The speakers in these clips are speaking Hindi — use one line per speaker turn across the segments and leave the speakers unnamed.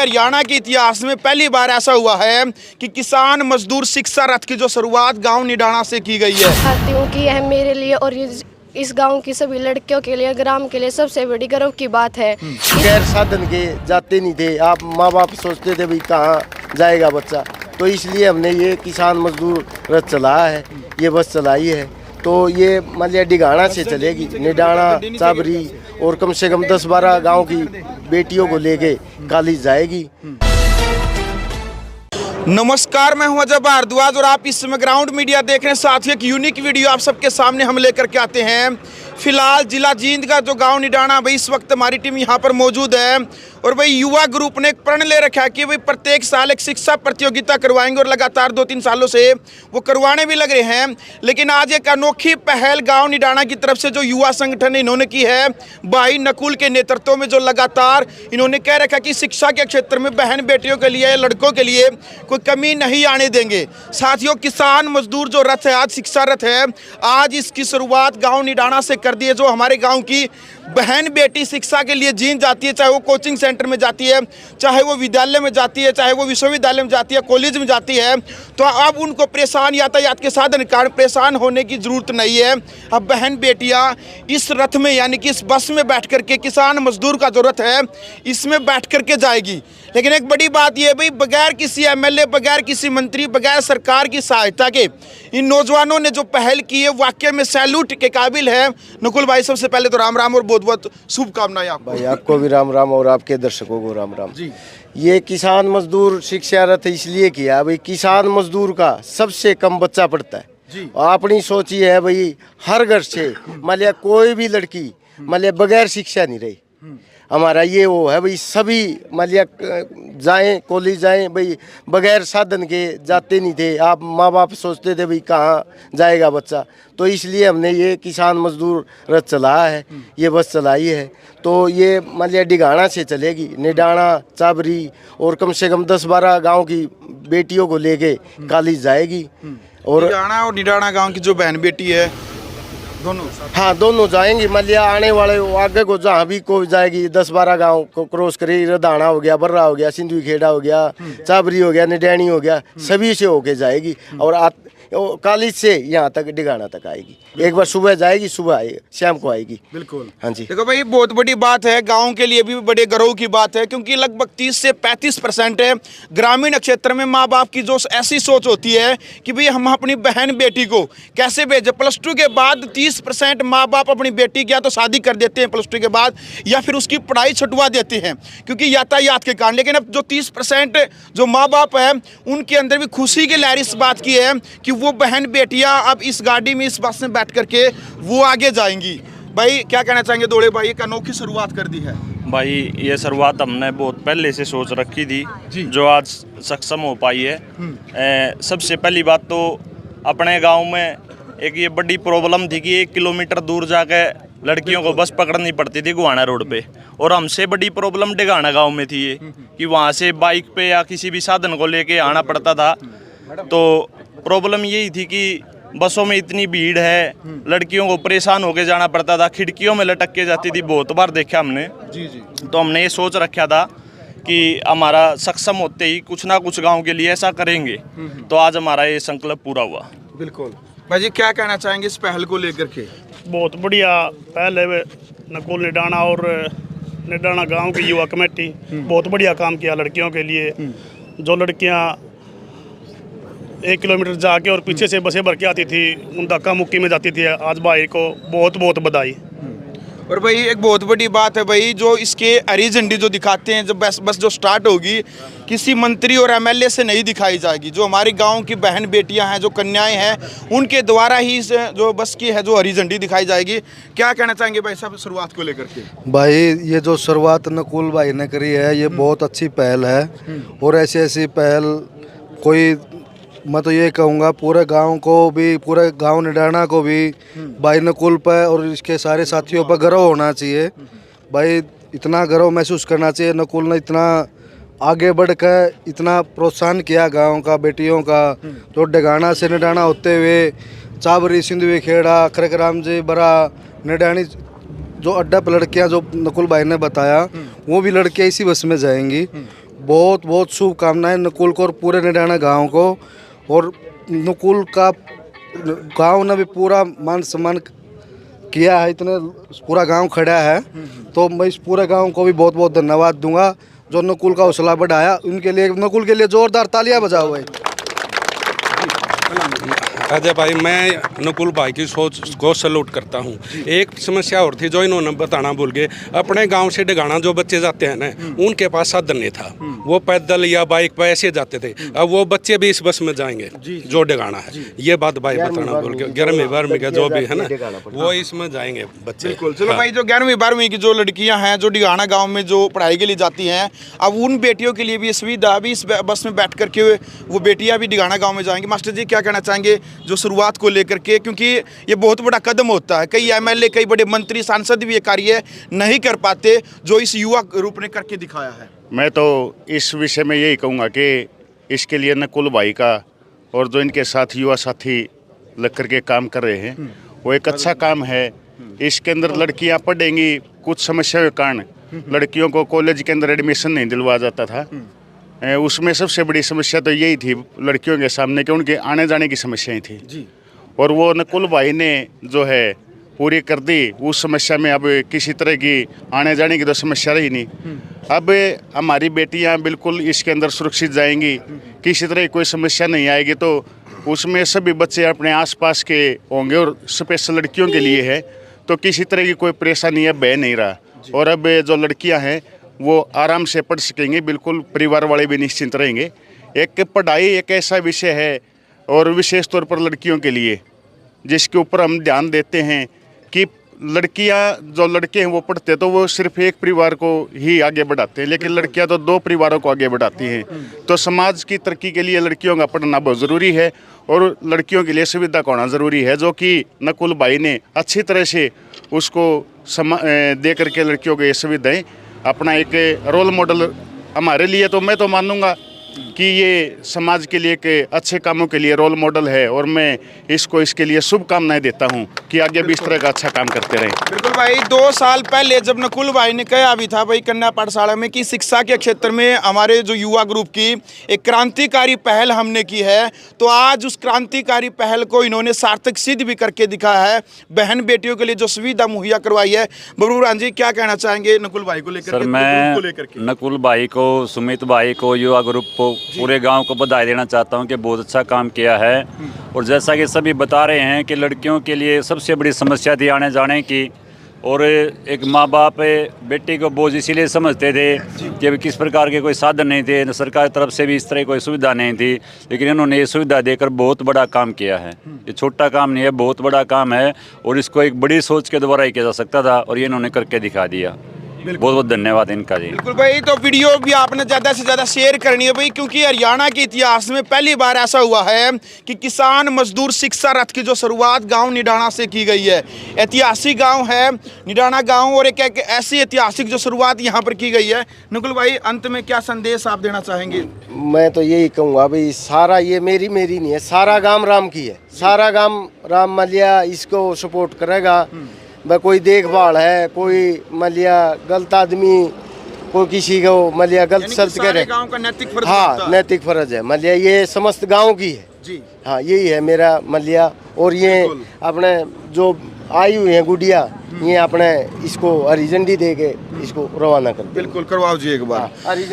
हरियाणा के इतिहास में पहली बार ऐसा हुआ है कि किसान मजदूर शिक्षा रथ की जो शुरुआत गांव निडाणा से की गई है।
चाहती हूँ कि यह मेरे लिए और इस गांव की सभी लड़कियों के लिए, ग्राम के लिए सबसे बड़ी गर्व की बात है।
गैर साधन के जाते नहीं थे, आप माँ बाप सोचते थे भाई कहाँ जाएगा बच्चा, तो इसलिए हमने ये किसान मजदूर रथ चलाया है, ये बस चलाई है। तो ये मतलब डिगाना से चलेगी, निडाणा, चाबरी और कम से कम 10-12 गांव की बेटियों को लेके कॉलेज जाएगी।
नमस्कार, मैं हूं अजय भारद्वाज और आप इस समय ग्राउंड मीडिया देख रहे हैं। साथियों, एक यूनिक वीडियो आप सबके सामने हम लेकर के आते हैं। फिलहाल जिला जींद का जो गांव निडाणा, भाई इस वक्त हमारी टीम यहां पर मौजूद है और भाई युवा ग्रुप ने एक प्रण ले रखा है कि भाई प्रत्येक साल एक शिक्षा प्रतियोगिता करवाएंगे और लगातार 2-3 सालों से वो करवाने भी लग रहे हैं। लेकिन आज एक अनोखी पहल गांव निडाणा की तरफ से जो युवा संगठन इन्होंने की है, भाई नकुल के नेतृत्व में, जो लगातार इन्होंने कह रखा कि शिक्षा के क्षेत्र में बहन बेटियों के लिए, लड़कों के लिए कोई कमी नहीं आने देंगे। साथियों, किसान मजदूर जो रथ है, आज शिक्षा रथ है, आज इसकी शुरुआत गाँव निडाणा से कर दी है। जो हमारे गाँव की बहन बेटी शिक्षा के लिए जींद जाती है, चाहे वो कोचिंग सेंटर में जाती है, चाहे वो विद्यालय में जाती है, चाहे वो विश्वविद्यालय में जाती है, कॉलेज में जाती है, तो अब उनको परेशान, यातायात के साधन के कारण परेशान होने की ज़रूरत नहीं है। अब बहन बेटियां इस रथ में, यानी कि इस बस में बैठ करके, किसान मजदूर का जो रथ है इसमें बैठ करके जाएगी। लेकिन एक बड़ी बात यह भाई, बगैर किसी एमएलए, बगैर किसी मंत्री, बगैर सरकार की सहायता के इन नौजवानों ने जो पहल की है, वाकई में सैल्यूट के काबिल है। नकुल भाई, सबसे पहले तो राम राम और बहुत बहुत शुभकामनाएं आपको।
भाई आपको भी राम राम और आपके दर्शकों को राम राम
जी।
ये किसान मजदूर शिक्षा रथ इसलिए किया भाई, किसान मजदूर का सबसे कम बच्चा पढ़ता है
जी।
अपनी सोच ये है भाई, हर घर से मतलब कोई भी लड़की मतलब बगैर शिक्षा नहीं रही। हमारा ये वो है भाई, सभी मतलब जाएं, कॉलेज जाएं भाई, बगैर साधन के जाते नहीं थे। आप माँ बाप सोचते थे भाई कहाँ जाएगा बच्चा, तो इसलिए हमने ये किसान मजदूर रथ चलाया है, ये बस चलाई है। तो ये मतलब डिगाना से चलेगी, निडाणा, चाबरी और कम से कम 10-12 गांव की बेटियों को लेके कॉलेज जाएगी। और
निडाणा और निडाणा गांव की जो बहन बेटी है, दोनों,
हाँ दोनों जाएंगी। मतलब आने वाले आगे को जहाँ भी को जाएगी, 10-12 गांव को क्रॉस करेगी। रदाना हो गया, बर्रा हो गया, सिंधु खेड़ा हो गया, चाबरी हो गया, निडैनी हो गया, सभी से होके जाएगी और कॉलेज से यहाँ तक डिगाना तक आएगी। एक बार सुबह जाएगी, सुबह आएगी, शाम को आएगी।
बिल्कुल,
हाँ जी।
देखो भाई, बहुत बड़ी बात है, गांव के लिए भी बड़े गर्व की बात है, क्योंकि लगभग 30 से 35% है ग्रामीण क्षेत्र में माँ बाप की जो ऐसी सोच होती है कि भाई हम अपनी बहन बेटी को कैसे भेजें। +2 के बाद 30% माँ बाप अपनी बेटी की या तो शादी कर देते हैं +2 के बाद, या फिर उसकी पढ़ाई छुटवा देते हैं क्योंकि यातायात के कारण। लेकिन अब जो 30% जो माँ बाप है, उनके अंदर भी खुशी की लहर इस बात की है कि वो बहन बेटियां अब इस गाड़ी में, इस बस में बैठ करके वो आगे जाएंगी। भाई क्या कहना चाहेंगे दोड़े भाई, एक अनोखी शुरुआत कर दी है।
भाई ये शुरुआत हमने बहुत पहले से सोच रखी थी, जो आज सक्षम हो पाई है। सबसे पहली बात तो अपने गांव में एक ये बड़ी प्रॉब्लम थी कि 1 किलोमीटर दूर जाके लड़कियों को बस पकड़नी पड़ती थी गुहाना रोड पे, और हमसे बड़ी प्रॉब्लम डिगाना गांव में थी ये कि वहाँ से बाइक पे या किसी भी साधन को लेके आना पड़ता था। तो प्रॉब्लम यही थी कि बसों में इतनी भीड़ है, लड़कियों को परेशान होके जाना पड़ता था, खिड़कियों में लटक के जाती थी, बहुत बार देखा हमने।
जी जी।
तो हमने ये सोच रखा था कि हमारा सक्षम होते ही कुछ ना कुछ गांव के लिए ऐसा करेंगे। तो आज हमारा ये संकल्प पूरा हुआ।
बिल्कुल भाई जी, क्या कहना चाहेंगे इस पहल को लेकर के?
बहुत बढ़िया पहल है। नकुल निडाणा और निडाणा गांव की युवा कमेटी बहुत बढ़िया काम किया लड़कियों के लिए। जो लड़कियां 1 किलोमीटर जाके और पीछे से बसें भर के आती थी, उन धक्का मुक्की में जाती थी, आज भाई को बहुत बहुत बधाई।
और भाई एक बहुत बड़ी बात है भाई, जो इसके हरी झंडी जो दिखाते हैं, जब बस जो स्टार्ट होगी, किसी मंत्री और एमएलए से नहीं दिखाई जाएगी। जो हमारी गांव की बहन बेटियां हैं, जो कन्याएं हैं, उनके द्वारा ही जो बस की है जो हरी झंडी दिखाई जाएगी। क्या कहना चाहेंगे भाई साहब शुरुआत को लेकर के?
भाई ये जो शुरुआत नकुल भाई ने करी है, ये बहुत अच्छी पहल है और ऐसी ऐसी पहल कोई, मैं तो ये कहूँगा पूरे गांव को भी, पूरे गांव निडाणा को भी भाई नकुल पर और इसके सारे साथियों पर गर्व होना चाहिए। भाई इतना गर्व महसूस करना चाहिए, नकुल ने इतना आगे बढ़ कर इतना प्रोत्साहन किया गांव का, बेटियों का। तो डिगाना से निडाणा होते हुए चाबरी, सिंधु खेड़ा, खरकराम जी, बरा, निडानी, जो अड्डा पर लड़कियाँ जो नकुल भाई ने बताया, वो भी लड़कियाँ इसी बस में जाएंगी। बहुत बहुत शुभकामनाएं नकुल को और पूरे निडाना गांव को। और नकुल का गांव ने भी पूरा मान सम्मान किया है, इतने पूरा गांव खड़ा है, तो मैं इस पूरे गांव को भी बहुत बहुत धन्यवाद दूंगा जो नकुल का हौसला बढ़ाया। उनके लिए, नकुल के लिए जोरदार तालियां बजाओ भाई।
अजय भाई, मैं नकुल भाई की सोच को सैल्यूट करता हूँ। एक समस्या और थी जो इन्होंने बताना भूल गए। अपने गांव से डगाना जो बच्चे जाते हैं ना, उनके पास साधन नहीं था, वो पैदल या बाइक पर ऐसे जाते थे। अब वो बच्चे भी इस बस में जाएंगे जो डगाना है। ये बात भाई बताना भूल गए। 11वीं 12वीं का जो भी है ना, वो इसमें जाएंगे बच्चे।
बिल्कुल। चलो भाई, जो 11वीं 12वीं की जो लड़कियां हैं जो डिगाना गांव में जो पढ़ाई के लिए जाती हैं, अब उन बेटियों के लिए भी सुविधा, अभी इस बस में बैठ करके वो बेटियां भी डिगाना गांव में जाएंगी। मास्टर जी, क्या कहना चाहेंगे जो शुरुआत को लेकर के, क्योंकि ये बहुत बड़ा कदम होता है। कई एमएलए, कई बड़े मंत्री, सांसद भी ये कार्य नहीं कर पाते जो इस युवा ग्रुप ने करके दिखाया है।
मैं तो इस विषय में यही कहूँगा कि इसके लिए नकुल भाई का और जो इनके साथ युवा साथी लग कर के काम कर रहे हैं, वो एक अच्छा काम है। इसके अंदर लड़कियां पढ़ेंगी, कुछ समस्याओं के कारण लड़कियों को कॉलेज के अंदर एडमिशन नहीं दिलवाया जाता था। उसमें सबसे बड़ी समस्या तो यही थी लड़कियों के सामने कि उनके आने जाने की समस्याएं थी जी। और वो नकुल भाई ने जो है पूरी कर दी। उस समस्या में अब किसी तरह की आने जाने की तो समस्या रही नहीं। अब हमारी बेटियां बिल्कुल इसके अंदर सुरक्षित जाएंगी, किसी तरह की कोई समस्या नहीं आएगी। तो उसमें सभी बच्चे अपने आसपास के होंगे और स्पेशल लड़कियों के लिए है, तो किसी तरह की कोई परेशानी अब बह नहीं रहा। और अब जो लड़कियां हैं वो आराम से पढ़ सकेंगी, बिल्कुल परिवार वाले भी निश्चिंत रहेंगे। एक पढ़ाई एक ऐसा विषय है, और विशेष तौर पर लड़कियों के लिए, जिसके ऊपर हम ध्यान देते हैं कि लड़कियां जो लड़के हैं वो पढ़ते तो वो सिर्फ एक परिवार को ही आगे बढ़ाते हैं, लेकिन लड़कियां तो 2 परिवारों को आगे बढ़ाती हैं। तो समाज की तरक्की के लिए लड़कियों का पढ़ना बहुत ज़रूरी है, और लड़कियों के लिए सुविधा का होना ज़रूरी है, जो कि नकुल भाई ने अच्छी तरह से उसको दे करके लड़कियों को ये सुविधाएँ अपना एक रोल मॉडल हमारे लिए, तो मैं तो मानूंगा कि ये समाज के लिए के अच्छे कामों के लिए रोल मॉडल है। और मैं इसको इसके लिए शुभकामनाएं देता हूं कि आगे भी इस तरह का अच्छा काम करते रहें।
बिल्कुल भाई, 2 साल पहले जब नकुल भाई ने कहा भी था भाई कन्या पाठशाला में कि शिक्षा के क्षेत्र में हमारे जो युवा ग्रुप की एक क्रांतिकारी पहल हमने की है, तो आज उस क्रांतिकारी पहल को इन्होंने सार्थक सिद्ध भी करके दिखाया है। बहन बेटियों के लिए जो सुविधा मुहैया करवाई है। बबरूरान जी, क्या कहना चाहेंगे नकुल भाई को लेकर?
सर, मैं नकुल भाई को, सुमित भाई को, युवा ग्रुप को, पूरे गांव को बधाई देना चाहता हूं कि बहुत अच्छा काम किया है। और जैसा कि सभी बता रहे हैं कि लड़कियों के लिए सबसे बड़ी समस्या थी आने जाने की, और एक माँ बाप बेटी को बोझ इसीलिए समझते थे कि किस प्रकार के कोई साधन नहीं थे, सरकार की तरफ से भी इस तरह कोई सुविधा नहीं थी, लेकिन इन्होंने ये सुविधा देकर बहुत बड़ा काम किया है। ये छोटा काम नहीं है, बहुत बड़ा काम है, और इसको एक बड़ी सोच के द्वारा ही किया जा सकता था, और ये इन्होंने करके दिखा दिया। बहुत बहुत धन्यवाद इनका जी।
बिल्कुल भाई, तो वीडियो भी आपने ज़्यादा से ज़्यादा शेयर करनी है भाई, क्योंकि हरियाणा के इतिहास में पहली बार ऐसा हुआ है कि किसान मजदूर शिक्षा रथ की जो शुरुआत गांव निडाना से की गई है। ऐतिहासिक गांव है निडाना गांव, और एक ऐसी ऐतिहासिक जो शुरुआत यहां पर की गई है। नकुल भाई, अंत में क्या संदेश आप देना चाहेंगे?
मैं तो यही कहूँगा भाई, सारा ये मेरी नहीं है, सारा गांव राम की है। सारा गांव राम मलिया इसको सपोर्ट करेगा। भाई कोई देखभाल है, कोई मलिया गलत आदमी, कोई किसी को मलिया गलत शब्द करे,
गांव का नैतिक फर्ज।
हाँ, नैतिक फर्ज है मलिया, ये समस्त गांव की है जी। हाँ, यही है मेरा मलिया। और ये अपने जो आई हुई है गुड़िया, ये अपने इसको हरी झंडी दे के इसको रवाना कर।
बिल्कुल करवाओ जी एक बार।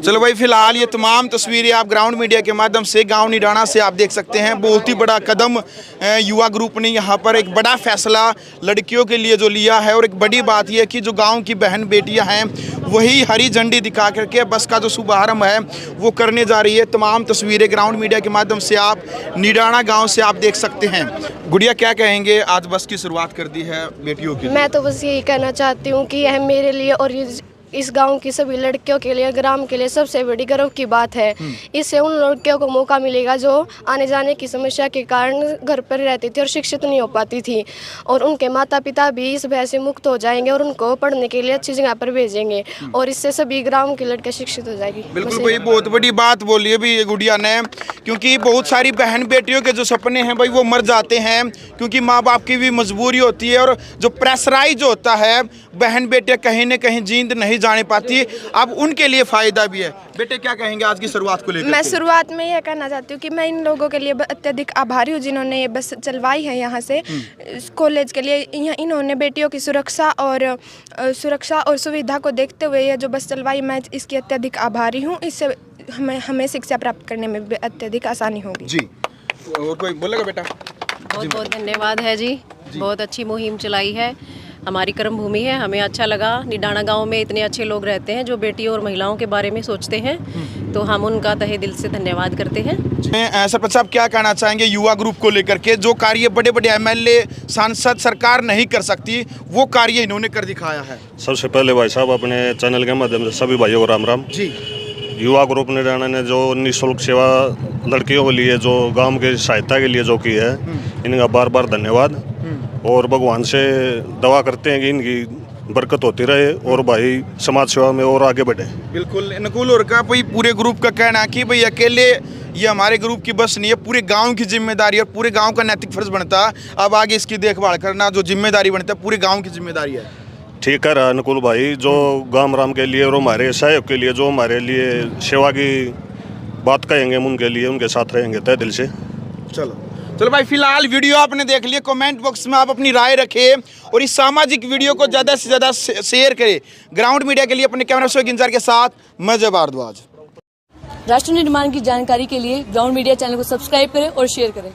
चलो भाई, फिलहाल ये तमाम तस्वीरें आप ग्राउंड मीडिया के माध्यम से गांव निडाना से आप देख सकते हैं। बहुत ही बड़ा कदम युवा ग्रुप ने यहाँ पर एक बड़ा फैसला लड़कियों के लिए जो लिया है। और एक बड़ी बात यह कि जो गांव की बहन बेटियां हैं वही हरी झंडी दिखा करके बस का जो शुभारंभ है वो करने जा रही है। तमाम तस्वीरें ग्राउंड मीडिया के माध्यम से आप निडाना गाँव से आप देख सकते हैं। गुड़िया, क्या कहेंगे, आज बस की शुरुआत कर दी है बेटियों की?
मैं तो बस यही कहना चाहती हूँ कि यह मेरे लिए और इस गांव की सभी लड़कियों के लिए, ग्राम के लिए सबसे बड़ी गर्व की बात है। इससे उन लड़कियों को मौका मिलेगा जो आने जाने की समस्या के कारण घर पर रहती थी और शिक्षित नहीं हो पाती थी, और उनके माता पिता भी इस भय से मुक्त हो जाएंगे और उनको पढ़ने के लिए अच्छी जगह पर भेजेंगे, और इससे सभी ग्राम की लड़कियां शिक्षित हो जाएगी।
बिल्कुल भाई, बहुत बड़ी बात बोली है भी ये गुड़िया ने क्योंकि बहुत सारी बहन बेटियों के जो सपने हैं भाई वो मर जाते हैं, क्योंकि माँ बाप की भी मजबूरी होती है और जो प्रेशराइज होता है बहन बेटियां कहीं ना कहीं जींद नहीं जाने पाती। अब उनके लिए फ़ायदा भी है। बेटे क्या कहेंगे आज की शुरुआत को लेकर?
मैं शुरुआत में यह कहना चाहती हूँ कि मैं इन लोगों के लिए अत्यधिक आभारी हूँ जिन्होंने ये बस चलवाई है यहाँ से कॉलेज के लिए। इन्होंने बेटियों की सुरक्षा और सुविधा को देखते हुए ये जो बस चलवाई, मैं इसकी अत्यधिक आभारी हूँ। इससे हमें शिक्षा प्राप्त करने में भी अत्यधिक आसानी होगी।
जी, और कोई बोलेगा बेटा?
बहुत बहुत धन्यवाद है जी, बहुत अच्छी मुहिम चलाई है। हमारी कर्म भूमि है, हमें अच्छा लगा। निडाना गांव में इतने अच्छे लोग रहते हैं जो बेटियों और महिलाओं के बारे में सोचते हैं, तो हम उनका तहे दिल से धन्यवाद करते हैं।
सरपंच साहब क्या कहना चाहेंगे युवा ग्रुप को लेकर के? जो कार्य बड़े बड़े एमएलए सांसद सरकार नहीं कर सकती वो कार्य इन्होंने कर दिखाया है।
सबसे पहले भाई साहब अपने चैनल के माध्यम से सभी भाइयों को राम राम जी। युवा ग्रुप निडाना ने जो निःशुल्क सेवा लड़कियों के लिए जो गांव के सहायता के लिए जो की है, इनका बार बार धन्यवाद। और भगवान से दुआ करते हैं कि इनकी बरकत होती रहे और भाई समाज सेवा में और आगे बढ़े।
बिल्कुल नकुल और का भाई पूरे ग्रुप का कहना है कि भाई अकेले ये हमारे ग्रुप की बस नहीं है, पूरे गांव की जिम्मेदारी है और पूरे गांव का नैतिक फर्ज बनता है अब आगे इसकी देखभाल करना, जो जिम्मेदारी बनता है पूरे गाँव की जिम्मेदारी है।
ठीक है अनुकूल भाई, जो गांव राम के लिए और हमारे सहयोग के लिए जो हमारे लिए सेवा की बात कहेंगे हम उनके लिए उनके साथ रहेंगे तय दिल से।
चलो भाई, फिलहाल वीडियो आपने देख लिया। कमेंट बॉक्स में आप अपनी राय रखें और इस सामाजिक वीडियो को ज़्यादा से ज़्यादा शेयर करें। ग्राउंड मीडिया के लिए अपने कैमरा पर्सन इंचार्ज के साथ मैं जय भारद्वाज।
राष्ट्र निर्माण की जानकारी के लिए ग्राउंड मीडिया चैनल को सब्सक्राइब करें और शेयर करें।